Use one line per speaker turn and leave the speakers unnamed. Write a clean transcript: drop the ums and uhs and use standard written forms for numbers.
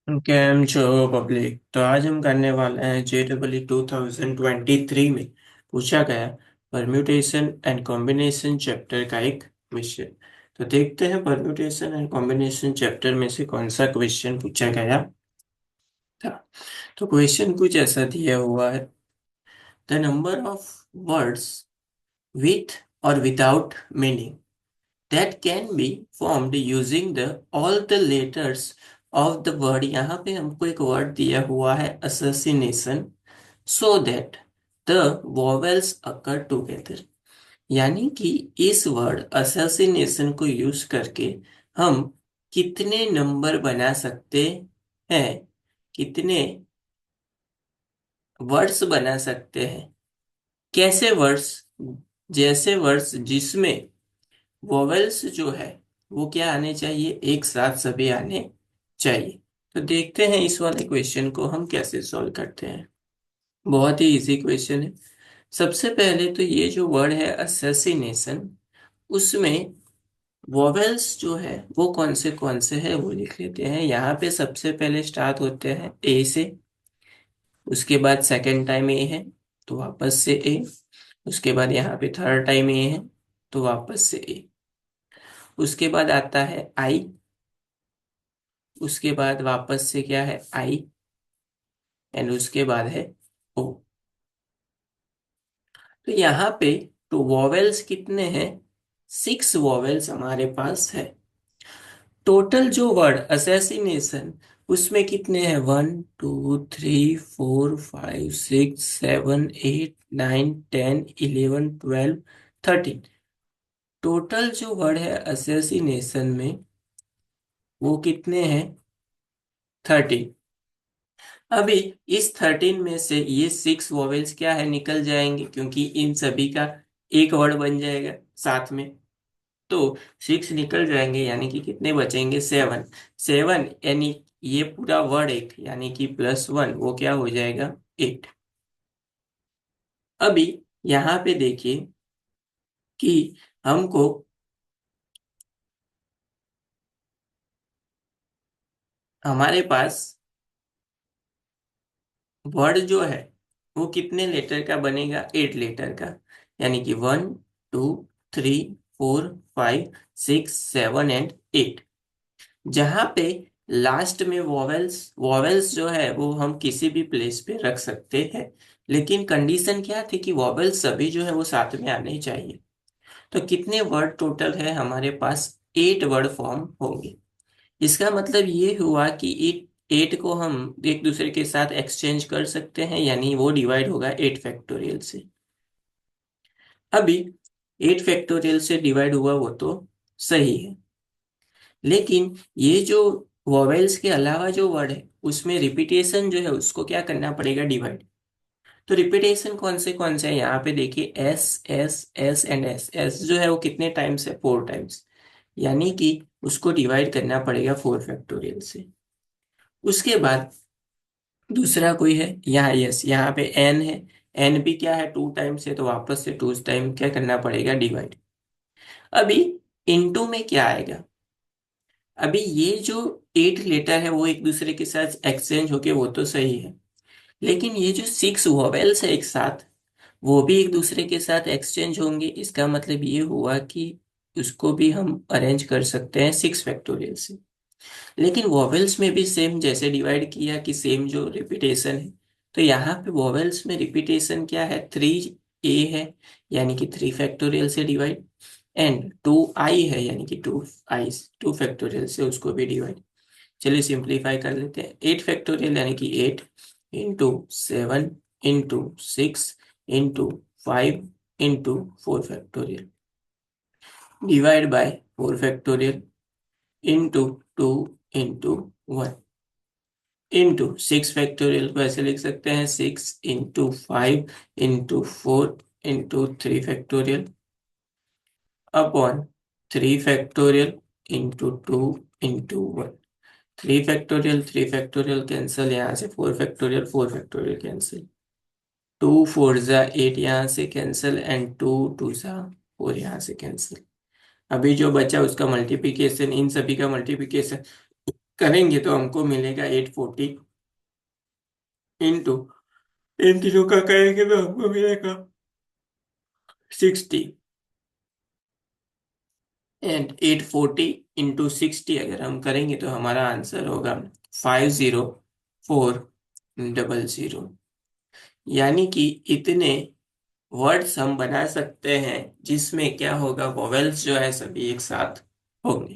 Cam छो public. तो आज हम करने वाले हैं JEE 2023 में पूछा गया परम्यूटेशन एंड कॉम्बिनेशन चैप्टर का एक क्वेश्चन। तो देखते हैं परम्यूटेशन एंड कॉम्बिनेशन चैप्टर में से कौन सा क्वेश्चन पूछा गया था। तो क्वेश्चन कुछ ऐसा दिया हुआ है। The number of words with और without meaning that can be formed using the all the letters of the word। यहाँ पे हमको एक वर्ड दिया हुआ है assassination, so that the vowels occur together। यानी कि इस वर्ड assassination को यूज करके हम कितने नंबर बना सकते हैं, कितने वर्ड्स बना सकते हैं। कैसे वर्ड्स? जैसे वर्ड्स जिसमें वोवेल्स जो है वो क्या आने चाहिए, एक साथ सभी आने चाहिए। तो देखते हैं इस वाले क्वेश्चन को हम कैसे सॉल्व करते हैं। बहुत ही इजी क्वेश्चन है। सबसे पहले तो ये जो वर्ड है असैसिनेशन, उसमें वोवेल्स जो है वो कौन से है वो लिख लेते हैं। यहाँ पे सबसे पहले स्टार्ट होते हैं ए से, उसके बाद सेकंड टाइम ए है तो वापस से ए, उसके बाद यहाँ पे थर्ड टाइम ए है तो वापस से ए, उसके बाद आता है आई, उसके बाद वापस से क्या है आई, एंड उसके बाद है ओ। तो यहाँ पे तो वॉवेल्स कितने हैं? 6 वॉवेल्स हमारे पास है। टोटल जो वर्ड असैसिनेशन उसमें कितने हैं? 1 2 3 4 5 6 7 8 9 10 11 12 13। टोटल जो वर्ड है असैसिनेशन में वो कितने हैं? 13। अभी इस 13 में से ये 6 वॉवेल्स क्या है, निकल जाएंगे, क्योंकि इन सभी का एक वर्ड बन जाएगा साथ में। तो 6 निकल जाएंगे, यानी कि कितने बचेंगे? 7। 7 यानी ये पूरा वर्ड एक, यानी कि +1 वो क्या हो जाएगा? 8। अभी यहाँ पे देखिए कि हमको हमारे पास वर्ड जो है वो कितने लेटर का बनेगा? 8 लेटर का। यानी कि 1 2 3 4 5 6 7 एंड 8। जहां पे लास्ट में वॉवेल्स, वॉवेल्स जो है वो हम किसी भी प्लेस पे रख सकते हैं, लेकिन कंडीशन क्या थी कि वॉवेल्स सभी जो है वो साथ में आने ही चाहिए। तो कितने वर्ड टोटल है हमारे पास? 8 वर्ड फॉर्म होंगे। इसका मतलब ये हुआ कि 8 को हम एक दूसरे के साथ एक्सचेंज कर सकते हैं, यानी वो डिवाइड होगा 8 फैक्टोरियल से। अभी 8 फैक्टोरियल से डिवाइड हुआ वो तो सही है, लेकिन ये जो वॉवेल्स के अलावा जो वर्ड है उसमें रिपीटेशन जो है उसको क्या करना पड़ेगा? डिवाइड। तो रिपीटेशन कौन से है? यहाँ पे देखिए S S S and S. S जो है वो कितने टाइम्स है? 4 टाइम्स, यानी कि उसको डिवाइड करना पड़ेगा 4 फैक्टोरियल से। उसके बाद दूसरा कोई है यहाँ, यस यहाँ पे एन है। एन भी क्या है? 2 टाइम्स है, तो वापस से 2 टाइम क्या करना पड़ेगा? डिवाइड। अभी इनटू में क्या आएगा? अभी ये जो 8 लेटर है वो एक दूसरे के साथ एक्सचेंज होके वो तो सही है, लेकिन ये जो 6 वोवेल्स है एक साथ, वो भी एक दूसरे के साथ एक्सचेंज होंगे। इसका मतलब ये हुआ कि उसको भी हम अरेंज कर सकते हैं 6 फैक्टोरियल से। लेकिन वॉवेल्स में भी सेम जैसे डिवाइड किया कि सेम जो रिपीटेशन है, तो यहाँ पे वॉवेल्स में रिपीटेशन क्या है? 3 ए है, यानी कि 3 फैक्टोरियल से डिवाइड, एंड 2 आई है, यानी कि 2 आई, 2 फैक्टोरियल से उसको भी डिवाइड। चलिए सिंप्लीफाई कर लेते हैं। 8 फैक्टोरियल यानी कि 8 into 7 into 6 into 5 into 4 factorial, divide by 4 factorial into 2 into 1 into 6 factorial को ऐसे लिख सकते हैं 6 into 5 into 4 into 3 factorial upon 3 factorial into 2 into 1। 3 factorial cancel, यहाँ से 4 फैक्टोरियल कैंसिल। 2 4 ज़ा 8 यहाँ से कैंसिल, एंड 2 2 ज़ा 4 यहाँ से कैंसिल। अभी जो बचा उसका मल्टीप्लिकेशन, इन सभी का मल्टीप्लिकेशन करेंगे तो हमको मिलेगा 840 इंटू, इन तीनों का करेंगे तो हमको मिलेगा 60। एंड 840 इंटू 60 अगर हम करेंगे तो हमारा आंसर होगा 50400। यानी कि इतने वर्ड्स हम बना सकते हैं जिसमें क्या होगा, वोवेल्स जो है सभी एक साथ होंगे।